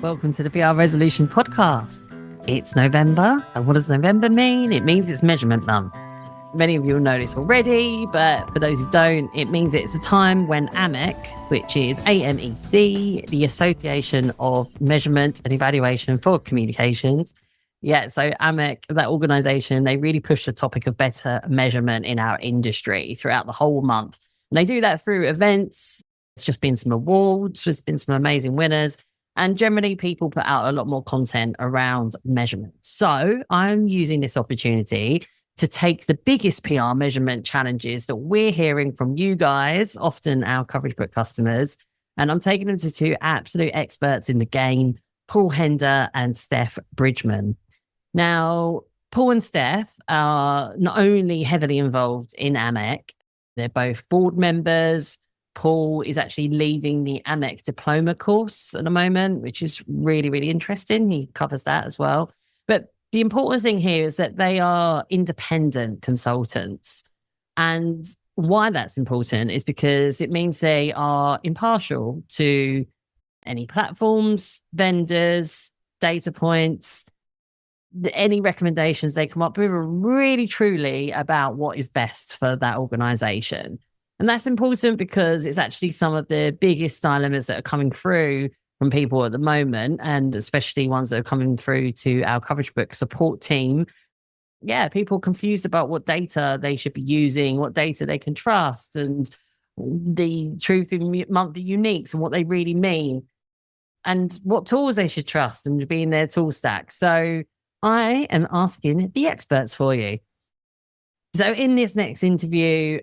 Welcome to the PR Resolution Podcast. It's November, and what does November mean? It means it's Measurement Month. Many of you will know this already, but for those who don't, it means it's a time when AMEC, which is AMEC, the Association of Measurement and Evaluation for Communications. So AMEC, that organisation, they really push the topic of better measurement in our industry throughout the whole month. And they do that through events. It's just been some awards, there's been some amazing winners. And generally, people put out a lot more content around measurement. So I'm using this opportunity to take the biggest PR measurement challenges that we're hearing from you guys, often our coverage book customers, and I'm taking them to two absolute experts in the game, Paul Hender and Steph Bridgman. Now, Paul and Steph are not only heavily involved in AMEC, they're both board members. Paul is actually leading the AMEC Diploma course at the moment, which is really, really interesting. He covers that as well. But the important thing here is that they are independent consultants. And why that's important is because it means they are impartial to any platforms, vendors, data points, any recommendations they come up with are really truly about what is best for that organization. And that's important because it's actually some of the biggest dilemmas that are coming through from people at the moment, and especially ones that are coming through to our coverage book support team. People confused about what data they should be using, what data they can trust, and the truth in monthly uniques and what they really mean, and what tools they should trust and be in their tool stack. So I am asking the experts for you. So in this next interview,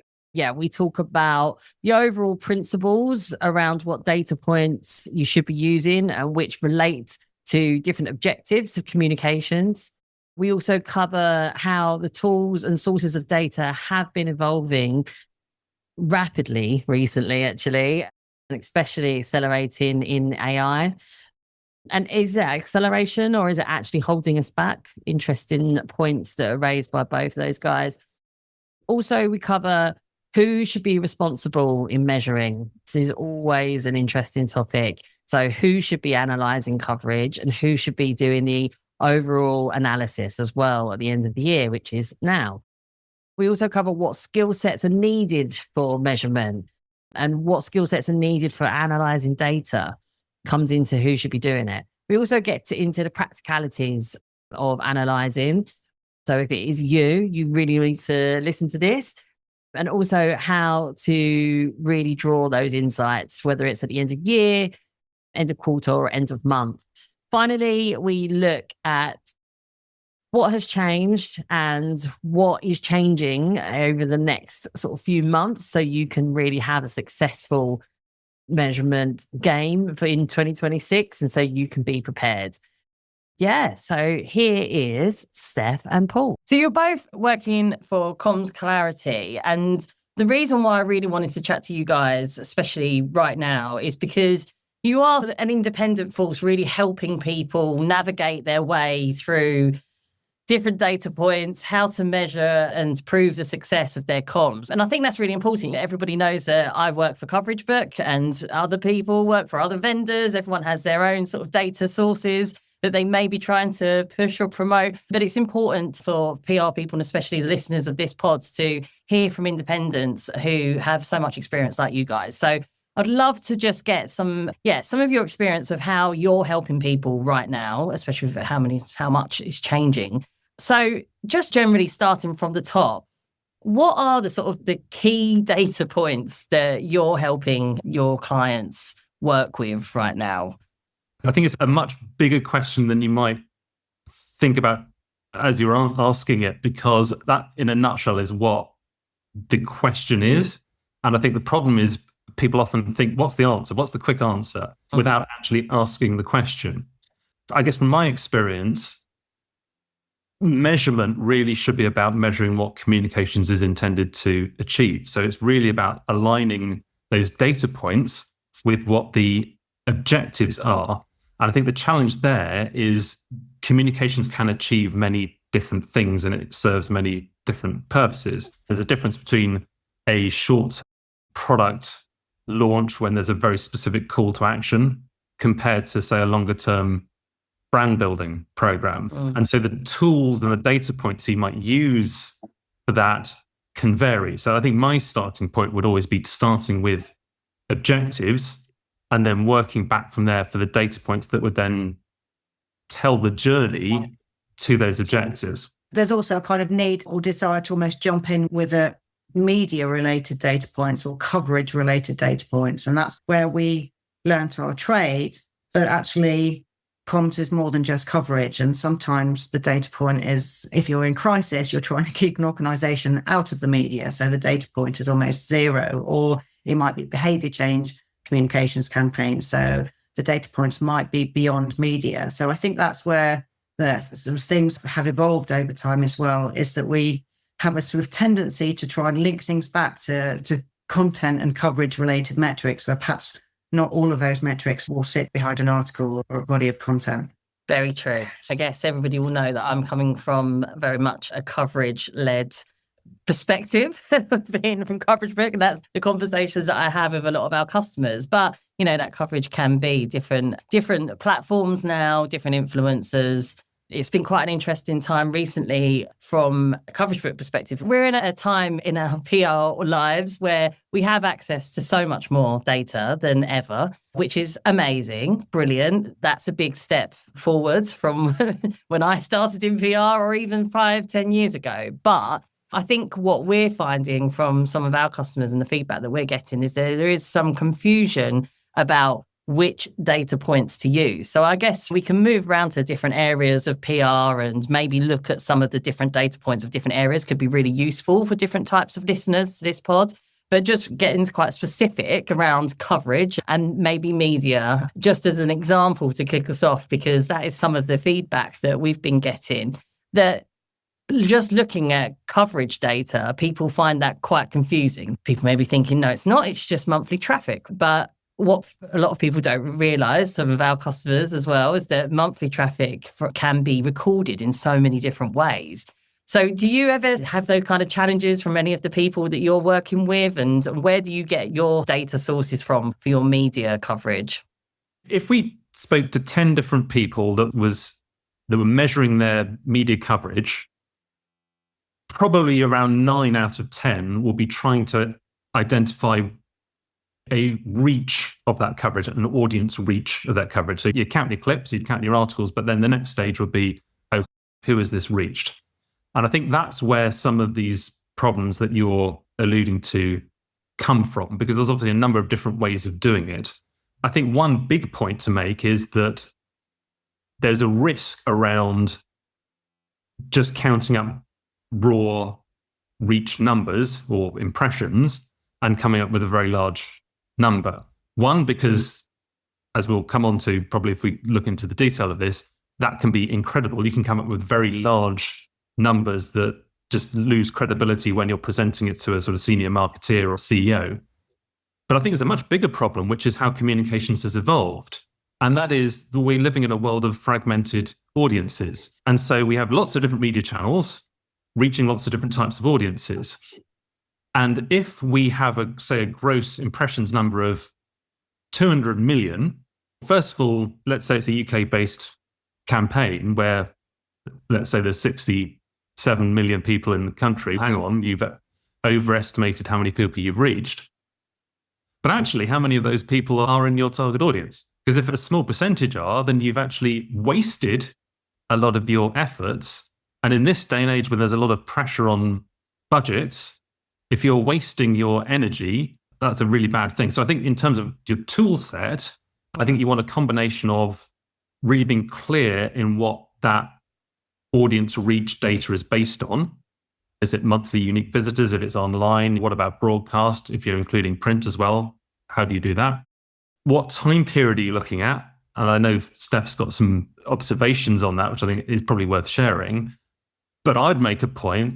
we talk about the overall principles around what data points you should be using and which relate to different objectives of communications. We also cover how the tools and sources of data have been evolving rapidly recently, actually, and especially accelerating in AI. And is it acceleration or is it actually holding us back? Interesting points that are raised by both of those guys. Also, we cover who should be responsible in measuring. This is always an interesting topic. So who should be analysing coverage and who should be doing the overall analysis as well at the end of the year, which is now. We also cover what skill sets are needed for measurement and what skill sets are needed for analysing data. Comes into who should be doing it. We also get into the practicalities of analysing. So if it is you really need to listen to this. And also how to really draw those insights, whether it's at the end of year, end of quarter, or end of month. Finally, we look at what has changed and what is changing over the next sort of few months so you can really have a successful measurement game for in 2026 and so you can be prepared. So here is Steph and Paul. So you're both working for Comms Clarity. And the reason why I really wanted to chat to you guys, especially right now, is because you are an independent force really helping people navigate their way through different data points, how to measure and prove the success of their comms. And I think that's really important. Everybody knows that I work for Coverage Book and other people work for other vendors. Everyone has their own sort of data sources that they may be trying to push or promote. But it's important for PR people, and especially the listeners of this pod, to hear from independents who have so much experience like you guys. So I'd love to just get some of your experience of how you're helping people right now, especially with how much is changing. So just generally starting from the top, what are the sort of the key data points that you're helping your clients work with right now? I think it's a much bigger question than you might think about as you're asking it, because that, in a nutshell, is what the question is. And I think the problem is people often think, what's the answer? What's the quick answer? Without actually asking the question. I guess from my experience, measurement really should be about measuring what communications is intended to achieve. So it's really about aligning those data points with what the objectives are. And I think the challenge there is communications can achieve many different things and it serves many different purposes. There's a difference between a short product launch when there's a very specific call to action compared to, say, a longer term brand building program. And so the tools and the data points you might use for that can vary. So I think my starting point would always be starting with objectives and then working back from there for the data points that would then tell the journey to those objectives. There's also a kind of need or desire to almost jump in with a media-related data points or coverage-related data points. And that's where we learnt our trade, but actually comms is more than just coverage. And sometimes the data point is, if you're in crisis, you're trying to keep an organisation out of the media. So the data point is almost zero, or it might be behaviour change communications campaigns. So the data points might be beyond media. So I think that's where some things have evolved over time as well, is that we have a sort of tendency to try and link things back to content and coverage related metrics, where perhaps not all of those metrics will sit behind an article or a body of content. Very true. I guess everybody will know that I'm coming from very much a coverage-led perspective, being from coverage book, and that's the conversations that I have with a lot of our customers. But that coverage can be different platforms now, different influencers. It's been quite an interesting time recently from a coverage book perspective. We're in a time in our PR lives where we have access to so much more data than ever, which is amazing, brilliant. That's a big step forwards from when I started in PR or even 5-10 years ago. But I think what we're finding from some of our customers and the feedback that we're getting is there is some confusion about which data points to use. So I guess we can move around to different areas of PR and maybe look at some of the different data points of different areas. Could be really useful for different types of listeners to this pod. But just getting quite specific around coverage and maybe media, just as an example to kick us off, because that is some of the feedback that we've been getting, that just looking at coverage data, people find that quite confusing. People may be thinking, no, it's not, it's just monthly traffic. But what a lot of people don't realise, some of our customers as well, is that monthly traffic can be recorded in so many different ways. So do you ever have those kind of challenges from any of the people that you're working with? And where do you get your data sources from for your media coverage? If we spoke to 10 different people that were measuring their media coverage, probably around 9 out of 10 will be trying to identify a reach of that coverage, an audience reach of that coverage. So you count your clips, you count your articles, but then the next stage would be, who has this reached? And I think that's where some of these problems that you're alluding to come from, because there's obviously a number of different ways of doing it. I think one big point to make is that there's a risk around just counting up raw reach numbers or impressions and coming up with a very large number. One, because as we'll come on to probably if we look into the detail of this, that can be incredible. You can come up with very large numbers that just lose credibility when you're presenting it to a sort of senior marketeer or CEO. But I think there's a much bigger problem, which is how communications has evolved. And that is that we're living in a world of fragmented audiences. And so we have lots of different media channels reaching lots of different types of audiences. And if we have a gross impressions number of 200 million, first of all, let's say it's a UK-based campaign where, let's say there's 67 million people in the country. Hang on, you've overestimated how many people you've reached. But actually, how many of those people are in your target audience? Because if a small percentage are, then you've actually wasted a lot of your efforts. And in this day and age, where there's a lot of pressure on budgets, if you're wasting your energy, that's a really bad thing. So I think in terms of your tool set, I think you want a combination of really being clear in what that audience reach data is based on. Is it monthly unique visitors? If it's online, what about broadcast? If you're including print as well, how do you do that? What time period are you looking at? And I know Steph's got some observations on that, which I think is probably worth sharing. But I'd make a point,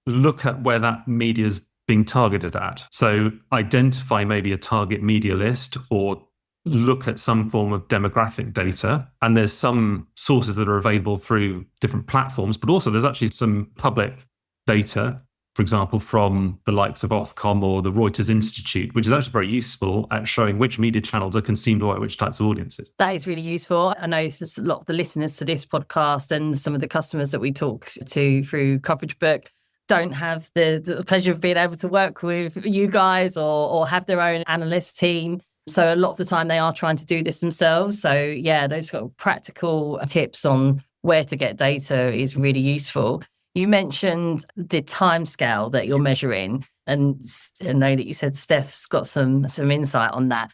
look at where that media is being targeted at. So identify maybe a target media list or look at some form of demographic data. And there's some sources that are available through different platforms, but also there's actually some public data for example, from the likes of Ofcom or the Reuters Institute, which is actually very useful at showing which media channels are consumed by which types of audiences. That is really useful. I know for a lot of the listeners to this podcast and some of the customers that we talk to through Coverage Book don't have the pleasure of being able to work with you guys or have their own analyst team. So a lot of the time they are trying to do this themselves. So yeah, those sort of practical tips on where to get data is really useful. You mentioned the timescale that you're measuring, and I know that you said Steph's got some insight on that.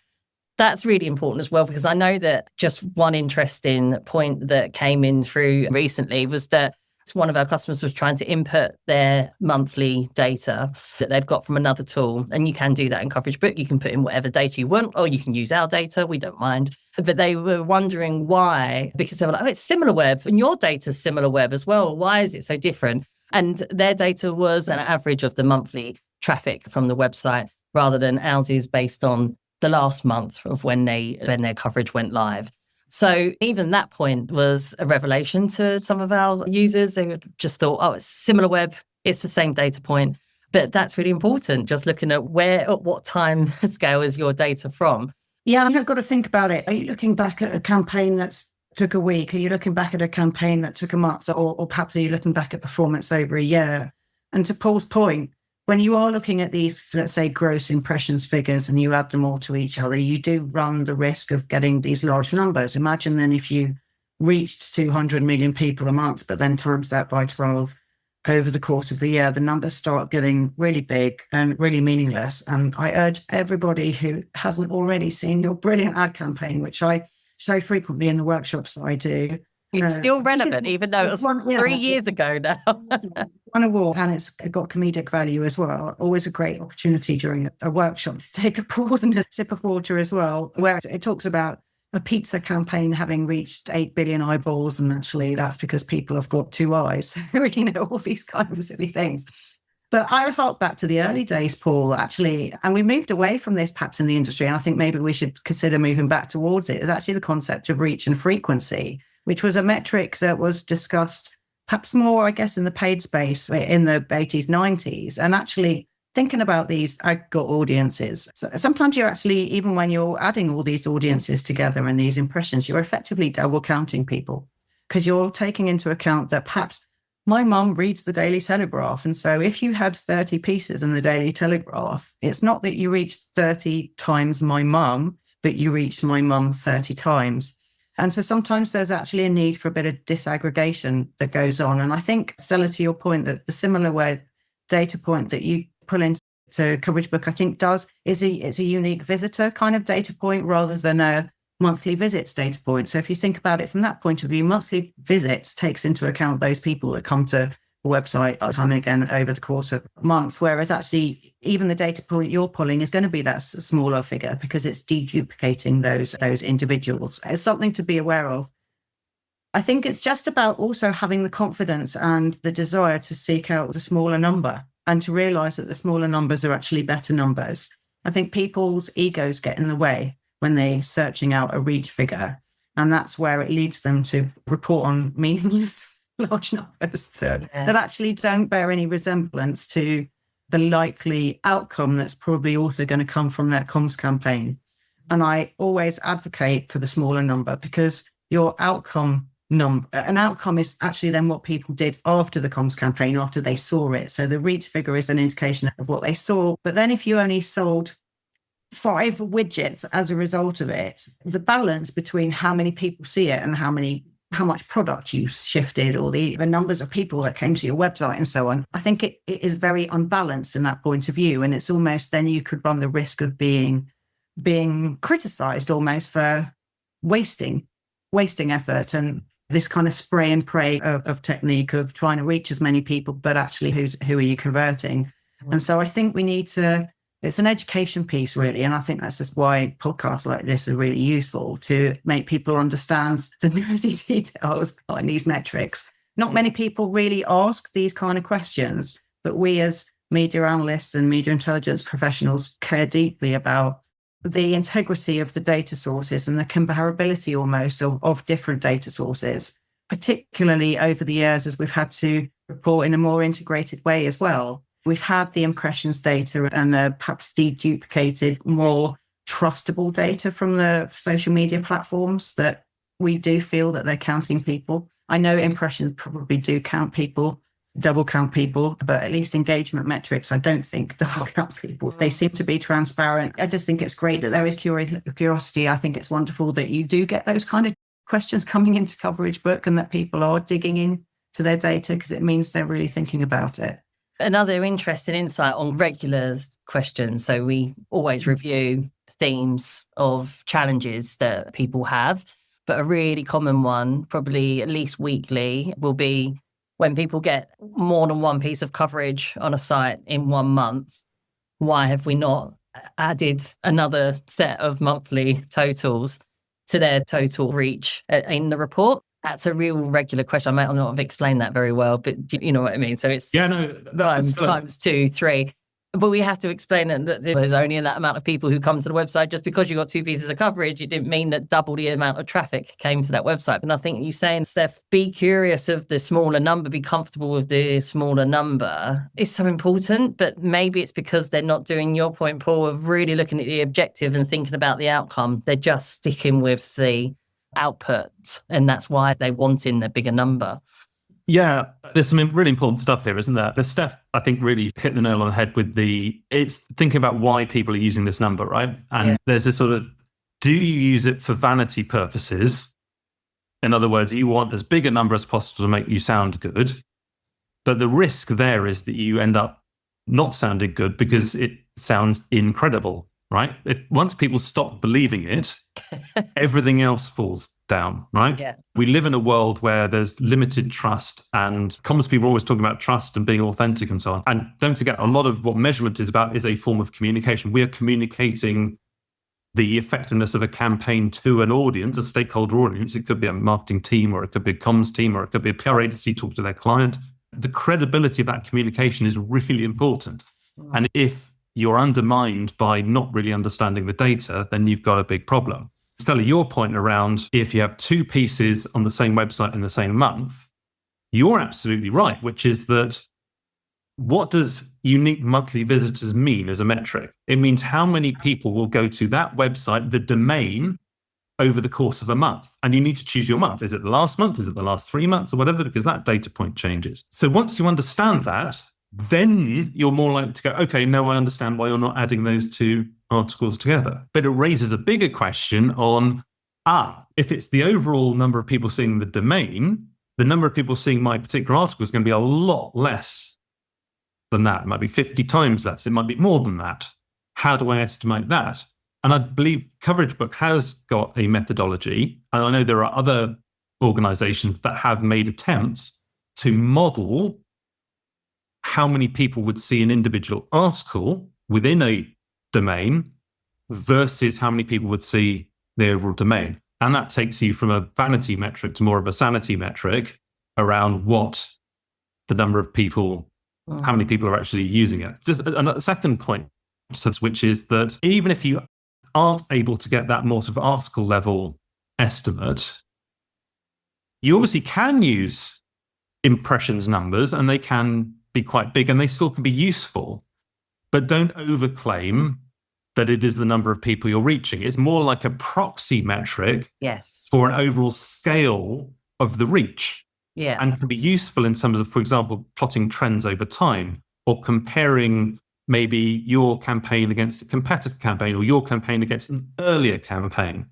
That's really important as well, because I know that just one interesting point that came in through recently was that one of our customers was trying to input their monthly data that they've got from another tool. And you can do that in Coverage Book. You can put in whatever data you want, or you can use our data. We don't mind. But they were wondering why, because they were like, oh, it's SimilarWeb and your data's SimilarWeb as well. Why is it so different? And their data was an average of the monthly traffic from the website, rather than ours is based on the last month of when their coverage went live. So even that point was a revelation to some of our users. They just thought, oh, it's SimilarWeb, it's the same data point. But that's really important, just looking at what time scale is your data from. Yeah, you've got to think about it. Are you looking back at a campaign that's took a week? Are you looking back at a campaign that took a month? Or perhaps are you looking back at performance over a year? And to Paul's point, when you are looking at these, let's say, gross impressions figures and you add them all to each other, you do run the risk of getting these large numbers. Imagine then if you reached 200 million people a month, but then times that by 12 over the course of the year, the numbers start getting really big and really meaningless. And I urge everybody who hasn't already seen your brilliant ad campaign, which I so frequently in the workshops that I do. It's still relevant, even though it was 3 years ago now. It's won a war, and it's got comedic value as well. Always a great opportunity during a workshop to take a pause and a sip of water as well, where it talks about a pizza campaign having reached 8 billion eyeballs, and actually that's because people have got 2 eyes. All these kind of silly things. But I thought back to the early days, Paul, actually, and we moved away from this perhaps in the industry, and I think maybe we should consider moving back towards it. It's actually the concept of reach and frequency, which was a metric that was discussed perhaps more, I guess, in the paid space in the 80s, 90s. And actually thinking about these aggregate audiences, so sometimes you're actually, even when you're adding all these audiences together and these impressions, you're effectively double counting people, because you're taking into account that perhaps my mum reads the Daily Telegraph. And so if you had 30 pieces in the Daily Telegraph, it's not that you reached 30 times my mum, but you reached my mum 30 times. And so sometimes there's actually a need for a bit of disaggregation that goes on. And I think, Stella, to your point, that the SimilarWeb data point that you pull into Coverage Book, I think is a unique visitor kind of data point rather than a monthly visits data point. So if you think about it from that point of view, monthly visits takes into account those people that come to the website time and again over the course of a month, whereas actually even the data point you're pulling is going to be that smaller figure because it's deduplicating those individuals. It's something to be aware of. I think it's just about also having the confidence and the desire to seek out the smaller number and to realize that the smaller numbers are actually better numbers. I think people's egos get in the way when they're searching out a reach figure, and that's where it leads them to report on meaningless large numbers that actually don't bear any resemblance to the likely outcome that's probably also going to come from that comms campaign. And I always advocate for the smaller number, because your outcome an outcome is actually then what people did after the comms campaign, after they saw it. So the reach figure is an indication of what they saw. But then if you only sold 5 widgets as a result of it, the balance between how many people see it and how much product you shifted, or the numbers of people that came to your website and so on, I think it is very unbalanced in that point of view. And it's almost, then you could run the risk of being criticized almost for wasting effort, and this kind of spray and pray of technique of trying to reach as many people, but actually who are you converting? And so I think we need to, it's an education piece really. And I think that's just why podcasts like this are really useful, to make people understand the nerdy details behind these metrics. Not many people really ask these kind of questions, but we as media analysts and media intelligence professionals care deeply about the integrity of the data sources and the comparability almost of different data sources, particularly over the years as we've had to report in a more integrated way as well. We've had the impressions data and the perhaps deduplicated, more trustable data from the social media platforms that we do feel that they're counting people. I know impressions probably do count people, double count people, but at least engagement metrics, I don't think double count people. They seem to be transparent. I just think it's great that there is curiosity. I think it's wonderful that you do get those kind of questions coming into Coverage Book and that people are digging into their data because it means they're really thinking about it. Another interesting insight on regular questions. So we always review themes of challenges that people have, but a really common one, probably at least weekly, will be when people get more than one piece of coverage on a site in 1 month. Why have we not added another set of monthly totals to their total reach in the report? That's a real regular question. I might not have explained that very well, but you know what I mean? So it's times 2, 3. But we have to explain that there's only that amount of people who come to the website. Just because you got 2 pieces of coverage, it didn't mean that double the amount of traffic came to that website. And I think you're saying, Steph, be curious of the smaller number, be comfortable with the smaller number is so important. But maybe it's because they're not doing your point, Paul, of really looking at the objective and thinking about the outcome. They're just sticking with the output. And that's why they want in the bigger number. Yeah, there's some really important stuff here, isn't there? Steph, I think, really hit the nail on the head with it's thinking about why people are using this number, right? And there's this sort of, do you use it for vanity purposes? In other words, you want as big a number as possible to make you sound good. But the risk there is that you end up not sounding good because it sounds incredible, right? Once people stop believing it, everything else falls down, right? Yeah. We live in a world where there's limited trust, and comms people are always talking about trust and being authentic and so on. And don't forget, a lot of what measurement is about is a form of communication. We are communicating the effectiveness of a campaign to an audience, a stakeholder audience. It could be a marketing team, or it could be a comms team, or it could be a PR agency talking to their client. The credibility of that communication is really important. And if you're undermined by not really understanding the data, then you've got a big problem. Stella, your point around if you have 2 pieces on the same website in the same month, you're absolutely right, which is that what does unique monthly visitors mean as a metric? It means how many people will go to that website, the domain, over the course of a month. And you need to choose your month. Is it the last month? Is it the last 3 months or whatever? Because that data point changes. So once you understand that, then you're more likely to go, okay, no, I understand why you're not adding those 2 articles together. But it raises a bigger question on, if it's the overall number of people seeing the domain, the number of people seeing my particular article is going to be a lot less than that. It might be 50 times less. It might be more than that. How do I estimate that? And I believe Coverage Book has got a methodology. And I know there are other organizations that have made attempts to model how many people would see an individual article within a domain versus how many people would see the overall domain. And that takes you from a vanity metric to more of a sanity metric around what the number of people, how many people are actually using it. Just a second point, which is that even if you aren't able to get that more sort of article level estimate, you obviously can use impressions numbers, and they can be quite big and they still can be useful, but don't overclaim that it is the number of people you're reaching. It's more like a proxy metric for an overall scale of the reach. Yeah. And can be useful in terms of, for example, plotting trends over time, or comparing maybe your campaign against a competitor campaign, or your campaign against an earlier campaign.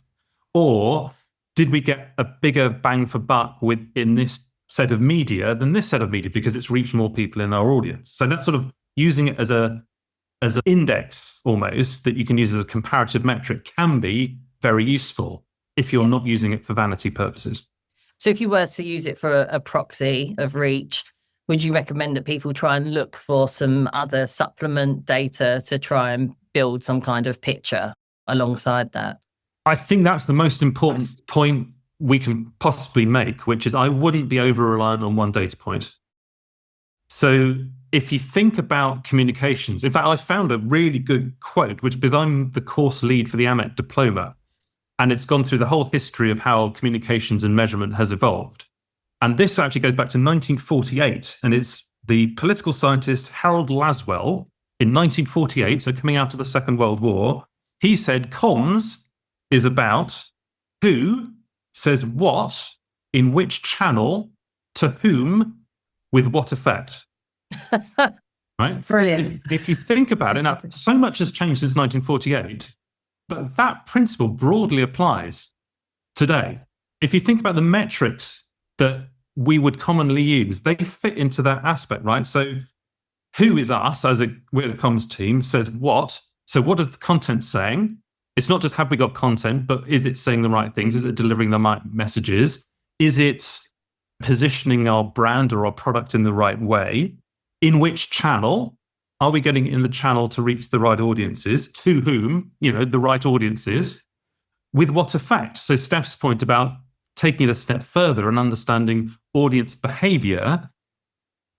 Or did we get a bigger bang for buck in this set of media than this set of media because it's reached more people in our audience? So that's sort of using it as an index almost that you can use as a comparative metric can be very useful if you're not using it for vanity purposes. So if you were to use it for a proxy of reach, would you recommend that people try and look for some other supplement data to try and build some kind of picture alongside that? I think that's the most important point we can possibly make, which is I wouldn't be over-reliant on one data point. So if you think about communications, in fact, I found a really good quote, because I'm the course lead for the AMEC Diploma, and it's gone through the whole history of how communications and measurement has evolved. And this actually goes back to 1948, and it's the political scientist Harold Laswell in 1948, so coming out of the Second World War, he said comms is about who says what, in which channel, to whom, with what effect. Right? Brilliant. If you think about it, now, so much has changed since 1948, but that principle broadly applies today. If you think about the metrics that we would commonly use, they fit into that aspect, right? So who is us as we're a comms team says what. So what is the content saying? It's not just have we got content, but is it saying the right things? Is it delivering the right messages? Is it positioning our brand or our product in the right way? In which channel? Are we getting in the channel to reach the right audiences? To whom? The right audiences. With what effect? So Steph's point about taking it a step further and understanding audience behavior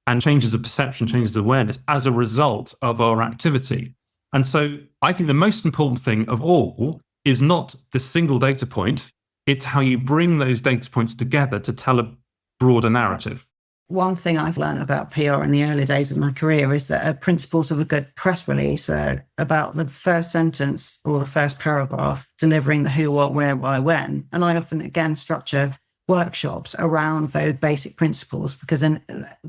and changes of perception, changes of awareness as a result of our activity. And so I think the most important thing of all is not the single data point, it's how you bring those data points together to tell a broader narrative. One thing I've learned about PR in the early days of my career is that principles of a good press release are about the first sentence or the first paragraph, delivering the who, what, where, why, when. And I often, again, structure workshops around those basic principles, because then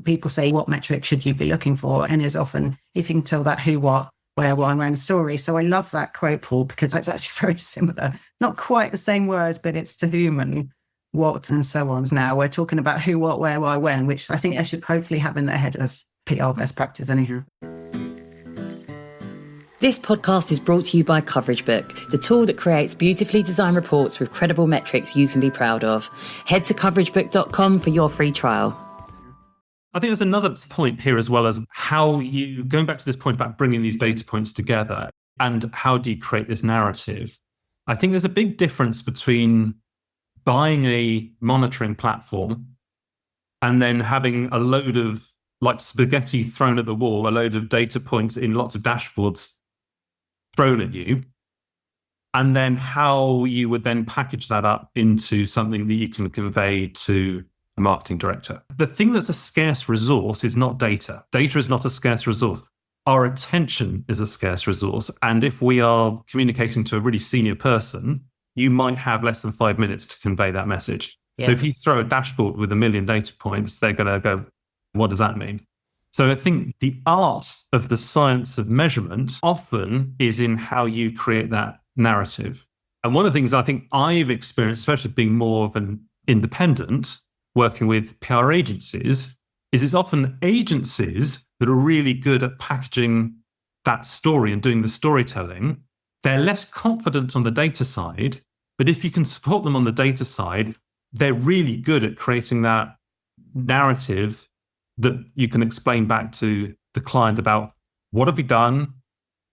people say, what metric should you be looking for? And it's often, if you can tell that who, what, where, why, when story. So I love that quote, Paul, because it's actually very similar. Not quite the same words, but it's to whom and what and so on. Now we're talking about who, what, where, why, when, which I think they should hopefully have in their head as PR best practice anyhow. This podcast is brought to you by Coverage Book, the tool that creates beautifully designed reports with credible metrics you can be proud of. Head to coveragebook.com for your free trial. I think there's another point here as well, as how going back to this point about bringing these data points together and how do you create this narrative? I think there's a big difference between buying a monitoring platform and then having a load of, like spaghetti thrown at the wall, a load of data points in lots of dashboards thrown at you, and then how you would then package that up into something that you can convey to a marketing director. The thing that's a scarce resource is not data. Data is not a scarce resource. Our attention is a scarce resource. And if we are communicating to a really senior person, you might have less than 5 minutes to convey that message. Yeah. So if you throw a dashboard with 1 million data points, they're going to go, what does that mean? So I think the art of the science of measurement often is in how you create that narrative. And one of the things I think I've experienced, especially being more of an independent, working with PR agencies, is it's often agencies that are really good at packaging that story and doing the storytelling. They're less confident on the data side, but if you can support them on the data side, they're really good at creating that narrative that you can explain back to the client about what have we done,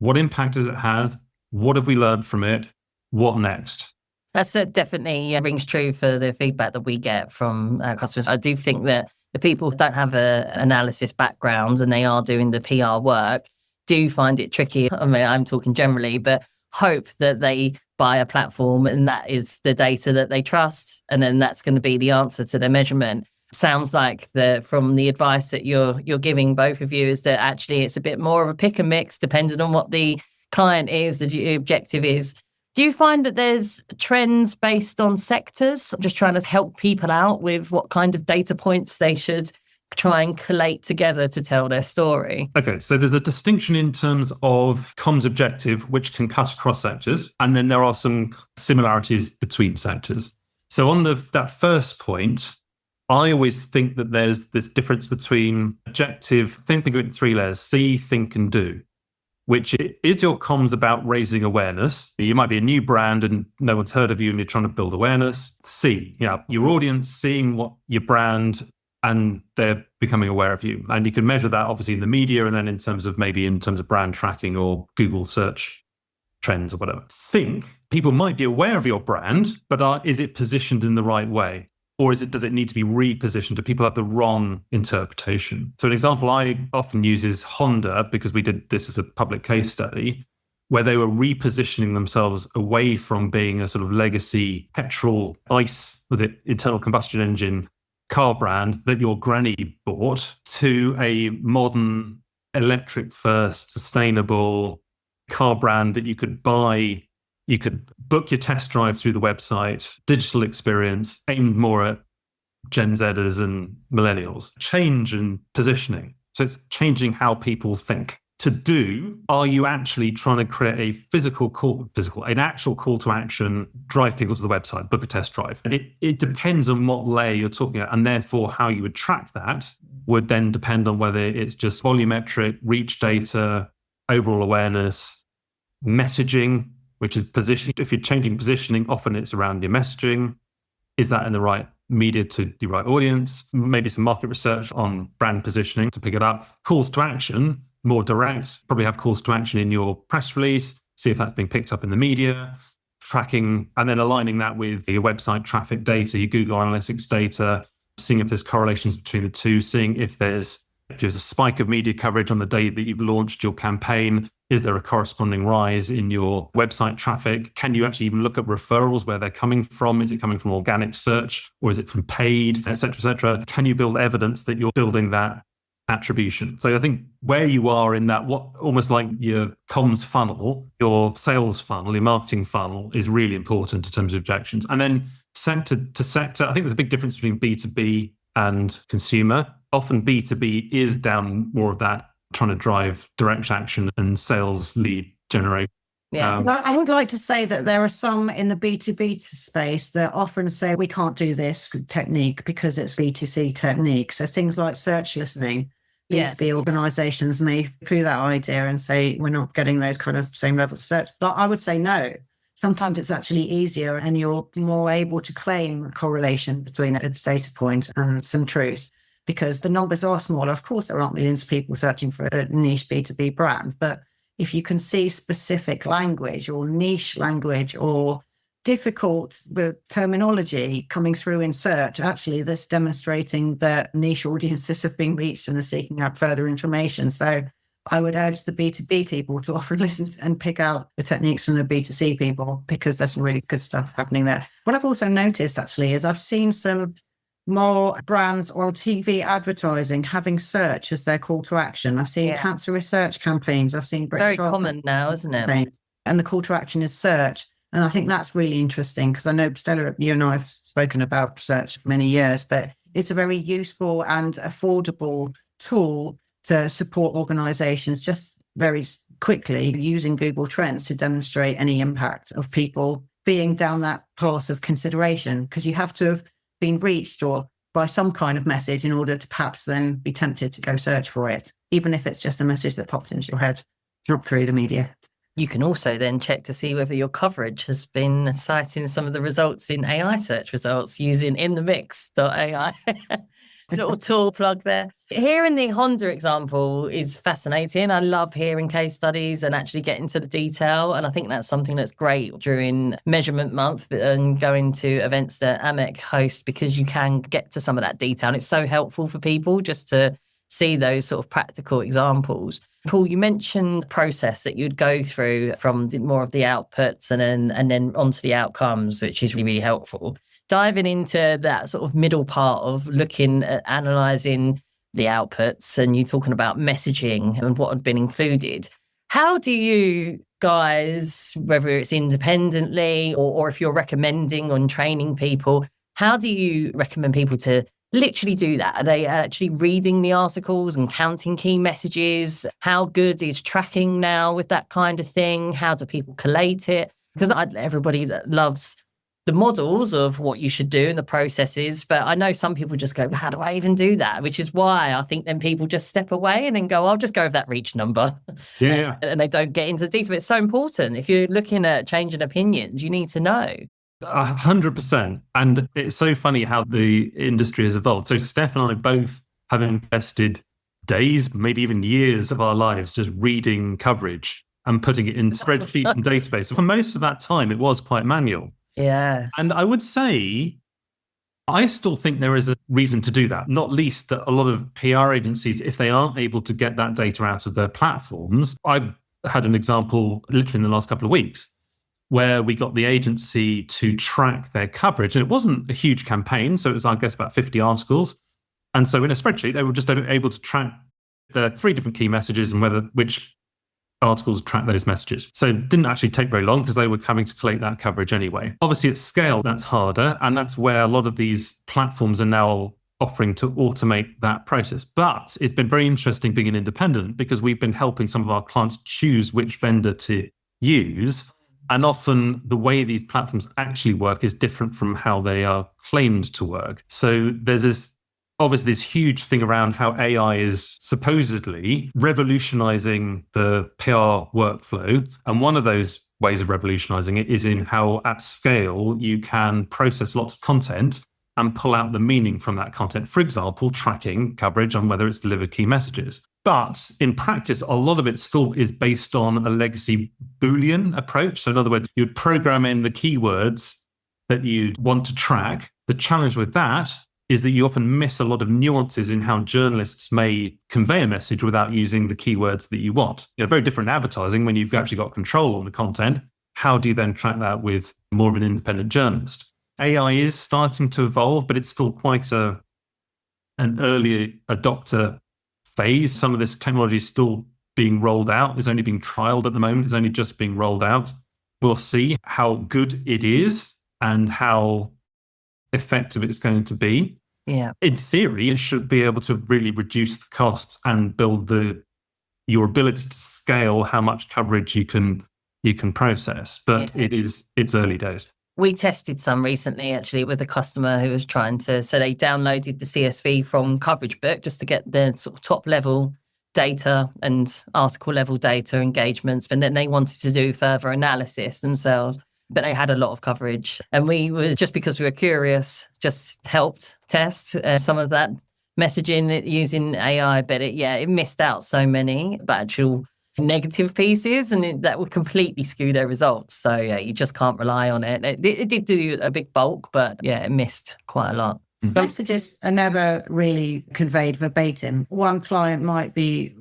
what impact does it have, what have we learned from it, what next? That's definitely rings true for the feedback that we get from our customers. I do think that the people who don't have an analysis background and they are doing the PR work do find it tricky. I mean, I'm talking generally, but hope that they buy a platform and that is the data that they trust. And then that's going to be the answer to their measurement. Sounds like from the advice that you're giving, both of you, is that actually it's a bit more of a pick and mix depending on what the client is, the objective is. Do you find that there's trends based on sectors? I'm just trying to help people out with what kind of data points they should try and collate together to tell their story. Okay, so there's a distinction in terms of comms objective, which can cut across sectors, and then there are some similarities between sectors. So on that first point, I always think that there's this difference between objective, think of it in 3 layers, see, think, and do, which is your comms about raising awareness. You might be a new brand and no one's heard of you and you're trying to build awareness. See, your audience seeing what your brand and they're becoming aware of you. And you can measure that obviously in the media and then in terms of brand tracking or Google search trends or whatever. Think, people might be aware of your brand, but is it positioned in the right way? Or does it need to be repositioned? Do people have the wrong interpretation? So an example I often use is Honda, because we did this as a public case study, where they were repositioning themselves away from being a sort of legacy petrol ICE, with it internal combustion engine car brand that your granny bought to a modern electric first sustainable car brand that you could buy. You could book your test drive through the website, digital experience aimed more at Gen Zers and millennials. Change in positioning. So it's changing how people think. To do, are you actually trying to create an actual call to action, drive people to the website, book a test drive? It depends on what layer you're talking about, and therefore how you would track that would then depend on whether it's just volumetric, reach data, overall awareness, messaging, which is positioning. If you're changing positioning, often it's around your messaging. Is that in the right media to the right audience? Maybe some market research on brand positioning to pick it up. Calls to action, more direct, probably have calls to action in your press release, see if that's being picked up in the media, tracking, and then aligning that with your website traffic data, your Google Analytics data, seeing if there's correlations between the two, seeing if there's a spike of media coverage on the day that you've launched your campaign. Is there a corresponding rise in your website traffic? Can you actually even look at referrals, where they're coming from? Is it coming from organic search or is it from paid, et cetera, et cetera? Can you build evidence that you're building that attribution? So I think where you are in that, what almost like your comms funnel, your sales funnel, your marketing funnel is really important in terms of objections. And then sector to sector, I think there's a big difference between B2B and consumer. Often B2B is down more of that, trying to drive direct action and sales lead generation. Yeah. I would like to say that there are some in the B2B space that often say we can't do this technique because it's B2C technique. So things like search listening, B2B organizations may poo that idea and say we're not getting those kind of same levels of search. But I would say no. Sometimes it's actually easier and you're more able to claim a correlation between a data point and some truth, because the numbers are smaller. Of course, there aren't millions of people searching for a niche B2B brand, but if you can see specific language or niche language or difficult terminology coming through in search, actually that's demonstrating that niche audiences have been reached and are seeking out further information. So I would urge the B2B people to often listen and pick out the techniques from the B2C people, because there's some really good stuff happening there. What I've also noticed actually is I've seen some more brands on TV advertising having search as their call to action. I've seen cancer research campaigns. I've seen very common now, isn't it? And the call to action is search. And I think that's really interesting, because I know, Stella, you and I have spoken about search for many years, but it's a very useful and affordable tool to support organizations just very quickly using Google Trends to demonstrate any impact of people being down that path of consideration, because you have to have been reached or by some kind of message in order to perhaps then be tempted to go search for it, even if it's just a message that popped into your head, not through the media. You can also then check to see whether your coverage has been citing some of the results in AI search results using inthemix.ai. Little tool plug there. Hearing the Honda example is fascinating. I love hearing case studies and actually getting to the detail. And I think that's something that's great during measurement month and going to events that AMEC hosts, because you can get to some of that detail. And it's so helpful for people just to see those sort of practical examples. Paul, you mentioned the process that you'd go through from more of the outputs and then onto the outcomes, which is really, really helpful. Diving into that sort of middle part of looking at analysing the outputs, and you talking about messaging and what had been included. How do you guys, whether it's independently or if you're recommending on training people, how do you recommend people to literally do that? Are they actually reading the articles and counting key messages? How good is tracking now with that kind of thing? How do people collate it? Because everybody loves the models of what you should do and the processes, but I know some people just go, how do I even do that? Which is why I think then people just step away and then go, I'll just go with that reach number. Yeah. And they don't get into detail. It's so important. If you're looking at changing opinions, you need to know. 100%. And it's so funny how the industry has evolved. So Steph and I both have invested days, maybe even years of our lives just reading coverage and putting it in spreadsheets and databases. For most of that time, it was quite manual. Yeah. And I would say, I still think there is a reason to do that, not least that a lot of PR agencies, if they aren't able to get that data out of their platforms, I've had an example literally in the last couple of weeks where we got the agency to track their coverage. And it wasn't a huge campaign. So it was, I guess, about 50 articles. And so in a spreadsheet, they were just able to track the 3 different key messages and which articles track those messages. So it didn't actually take very long because they were having to collate that coverage anyway. Obviously, at scale, that's harder. And that's where a lot of these platforms are now offering to automate that process. But it's been very interesting being an independent because we've been helping some of our clients choose which vendor to use. And often the way these platforms actually work is different from how they are claimed to work. So there's obviously this huge thing around how AI is supposedly revolutionizing the PR workflow. And one of those ways of revolutionizing it is in how at scale you can process lots of content and pull out the meaning from that content. For example, tracking coverage on whether it's delivered key messages. But in practice, a lot of it still is based on a legacy Boolean approach. So in other words, you'd program in the keywords that you'd want to track. The challenge with that is that you often miss a lot of nuances in how journalists may convey a message without using the keywords that you want. Very different advertising when you've actually got control on the content. How do you then track that with more of an independent journalist? AI is starting to evolve, but it's still quite an early adopter phase. Some of this technology is still being rolled out. It's only being trialed at the moment. It's only just being rolled out. We'll see how good it is and how effective it's going to be. Yeah. In theory, it should be able to really reduce the costs and build your ability to scale how much coverage you can process. But it's early days. We tested some recently, actually, with a customer who was so they downloaded the CSV from Coverage Book just to get the sort of top level data and article level data engagements. And then they wanted to do further analysis themselves, but they had a lot of coverage. And we were, just because we were curious, just helped test some of that messaging using AI, but it missed out so many actual negative pieces, and that would completely skew their results. So you just can't rely on it. It did do a big bulk, but it missed quite a lot. Messages are never really conveyed verbatim. One client might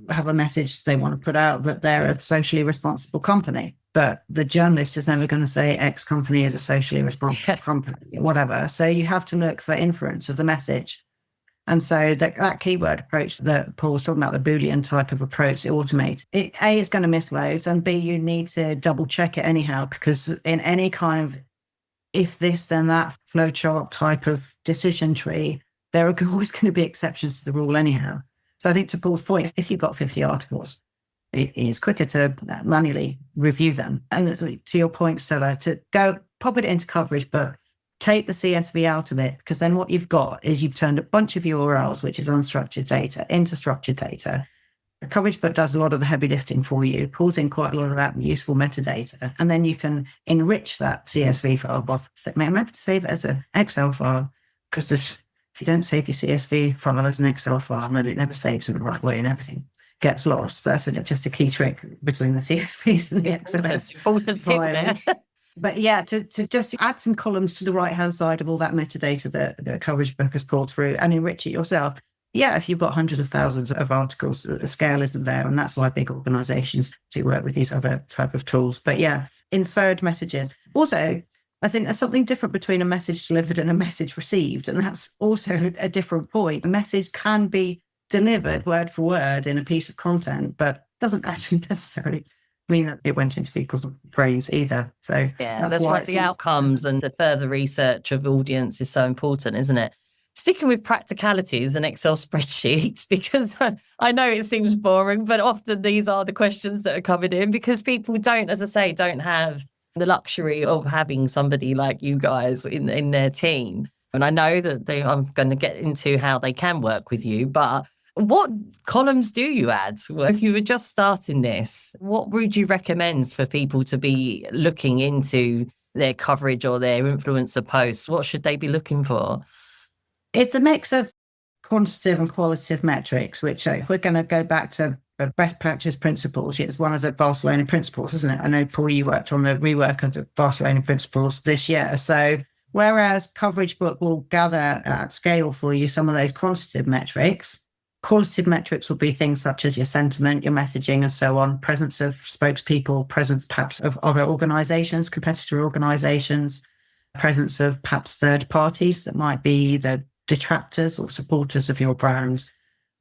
have a message they want to put out that they're a socially responsible company, but the journalist is never going to say X company is a socially responsible company, whatever. So you have to look for inference of the message. And so that keyword approach that Paul was talking about, the Boolean type of approach, to automate, A, is going to miss loads, and B, you need to double check it anyhow, because in any kind of if this, then that flowchart type of decision tree, there are always going to be exceptions to the rule anyhow. So I think to Paul's point, if you've got 50 articles, it is quicker to manually review them. And to your point, Stella, to go pop it into Coverage Book, take the CSV out of it, because then what you've got is you've turned a bunch of URLs, which is unstructured data, into structured data. The Coverage Book does a lot of the heavy lifting for you, pulls in quite a lot of that useful metadata, and then you can enrich that CSV file. I'm happy to save it as an Excel file, because if you don't save your CSV file as an Excel file, then it never saves in the right way and everything gets lost. That's just a key trick between the CSVs and the Excel. That's important thing there. But to just add some columns to the right-hand side of all that metadata that the Coverage Book has pulled through and enrich it yourself. Yeah, if you've got hundreds of thousands of articles, the scale isn't there. And that's why big organizations do work with these other type of tools. But inferred messages. Also, I think there's something different between a message delivered and a message received. And that's also a different point. A message can be delivered word for word in a piece of content, but doesn't actually necessarily mean that it went into people's brains either. So that's why the outcomes and the further research of audience is so important, isn't it? Sticking with practicalities and Excel spreadsheets, because I know it seems boring, but often these are the questions that are covered in, because people don't have the luxury of having somebody like you guys in their team. And I know that I'm going to get into how they can work with you, but what columns do you add? If you were just starting this, what would you recommend for people to be looking into their coverage or their influencer posts? What should they be looking for? It's a mix of quantitative and qualitative metrics, which if we're going to go back to the best practice principles, it's one of the Barcelona principles, isn't it? I know, Paul, you worked on the rework of the Barcelona principles this year. So whereas Coverage Book will gather at scale for you some of those quantitative metrics, Qualitative metrics will be things such as your sentiment, your messaging, and so on, presence of spokespeople, presence perhaps of other organizations, competitor organizations, presence of perhaps third parties that might be the detractors or supporters of your brand.